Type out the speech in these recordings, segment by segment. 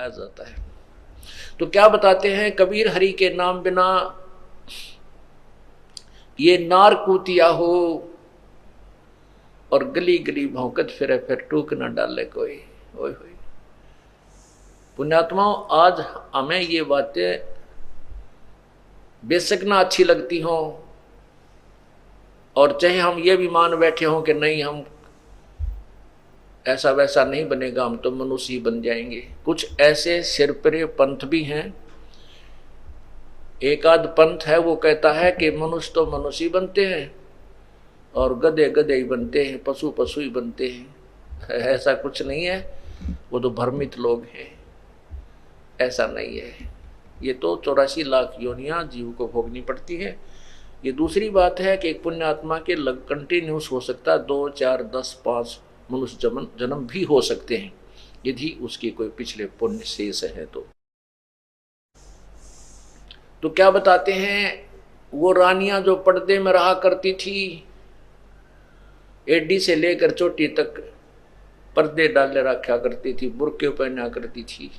बताया जाता है। तो क्या बताते हैं कबीर, हरि के नाम बिना ये नार कूतिया हो और गली गली भौंकत फिरे, फिर टूक न डाले कोई। ओए होए पुण्यात्माओं, आज हमें ये बातें बेशक ना अच्छी लगती हों, और चाहे हम ये भी मान बैठे हों कि नहीं हम ऐसा वैसा नहीं बनेगा, हम तो मनुष्य ही बन जाएंगे। कुछ ऐसे सिरपरे पंथ भी हैं, एक आध पंथ है वो कहता है कि मनुष्य तो मनुष्य ही बनते हैं और गधे गधे ही बनते हैं, पशु पशु ही बनते हैं। ऐसा कुछ नहीं है, वो तो भ्रमित लोग हैं, ऐसा नहीं है। ये तो 84 लाख योनियां जीव को भोगनी पड़ती है। ये दूसरी बात है कि एक पुण्य आत्मा के लग कंटिन्यूस हो सकता है 2, 4, 10, 5 मनुष्य जन्म भी हो सकते हैं, यदि उसकी कोई पिछले पुण्य शेष है तो क्या बताते हैं, वो रानियां जो पर्दे में रहा करती थी, एडी से लेकर चोटी तक पर्दे डाले रखा करती थी, बुर्के पहना करती थी,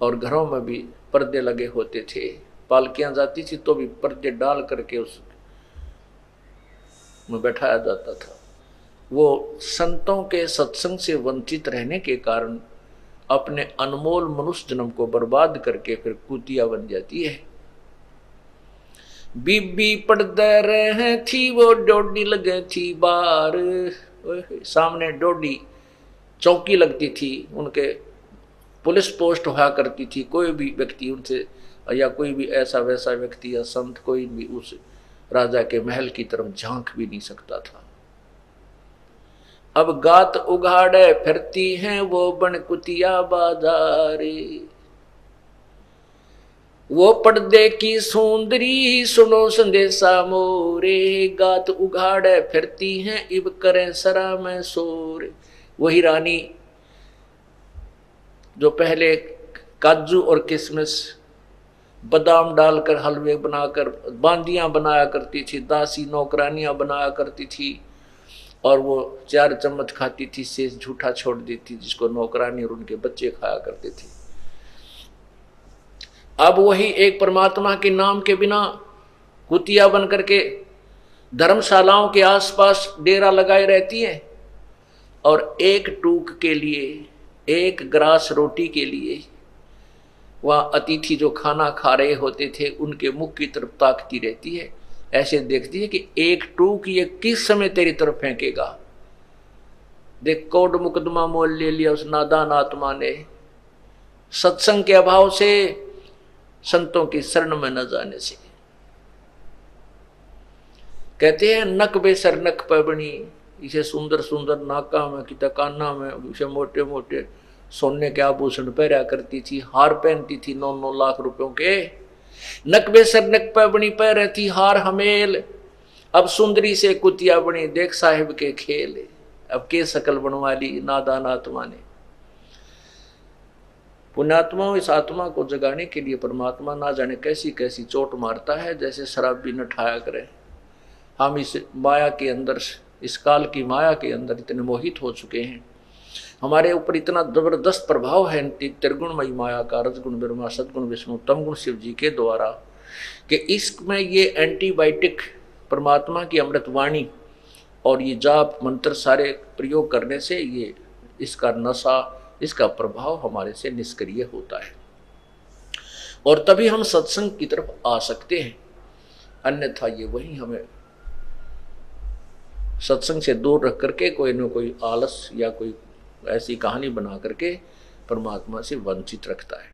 और घरों में भी पर्दे लगे होते थे। पालकियां जाती थी तो भी पर्दे डाल करके उस में बैठाया जाता था। वो संतों के सत्संग से वंचित रहने के कारण अपने अनमोल मनुष्य जन्म को बर्बाद करके फिर कुतिया बन जाती है। बीबी पर्दे रहे थी वो डोडी लगे थी बार, सामने डोडी चौकी लगती थी, उनके पुलिस पोस्ट हुआ करती थी, कोई भी व्यक्ति उनसे या कोई भी ऐसा वैसा व्यक्ति या संत कोई भी उस राजा के महल की तरफ झांक भी नहीं सकता था। अब गात उघाड़े फिरती हैं वो बन कुतिया बाजारे, वो पर्दे की सुंदरी सुनो संदेशा मोरे, गात उघाड़े फिरती हैं इब करें सरा में सोरे। वही रानी जो पहले काजू और किशमिश बादाम डालकर हलवे बनाकर बांदियां बनाया करती थी, दासी नौकरानियां बनाया करती थी, और वो 4 चम्मच खाती थी, शेष झूठा छोड़ देती, जिसको नौकरानी और उनके बच्चे खाया करते थे। अब वही एक परमात्मा के नाम के बिना कुतिया बन करके धर्मशालाओं के आसपास डेरा लगाए रहती है, और एक टूक के लिए, एक ग्रास रोटी के लिए वह अतिथि जो खाना खा रहे होते थे उनके मुख की तरफ ताकती रहती है, ऐसे देखती है कि एक टूक ये किस समय तेरी तरफ फेंकेगा। देख कोर्ट मुकदमा मोल ले लिया उस नादान आत्मा ने, सत्संग के अभाव से, संतों की शरण में न जाने से। कहते हैं नक बेसर नक पबनी, इसे सुंदर सुंदर नाका में कि काना में इसे मोटे मोटे सोने के आभूषण पहरा करती थी, हार पहनती थी 9-9 लाख रुपयों के। नक बेसर नक पबनी पह रहती हार हमेल, अब सुंदरी से कुतिया बनी देख साहिब के खेल। अब के शकल बनवा ली नादान आत्मा ने। पुण्यात्माओं, इस आत्मा को जगाने के लिए परमात्मा ना जाने कैसी कैसी चोट मारता है, जैसे शराब भी न ठाया करे। हम इस माया के अंदर, इस काल की माया के अंदर इतने मोहित हो चुके हैं, हमारे ऊपर इतना जबरदस्त प्रभाव है त्रिगुणमयी माया का, रजगुण ब्रह्मा सदगुण विष्णु तमगुण शिव जी के द्वारा, कि इसमें ये एंटीबायोटिक परमात्मा की अमृत वाणी और ये जाप मंत्र सारे प्रयोग करने से ये इसका नशा, इसका प्रभाव हमारे से निष्क्रिय होता है, और तभी हम सत्संग की तरफ आ सकते हैं। अन्यथा ये वही हमें सत्संग से दूर रख करके कोई न कोई आलस या कोई ऐसी कहानी बना करके परमात्मा से वंचित रखता है।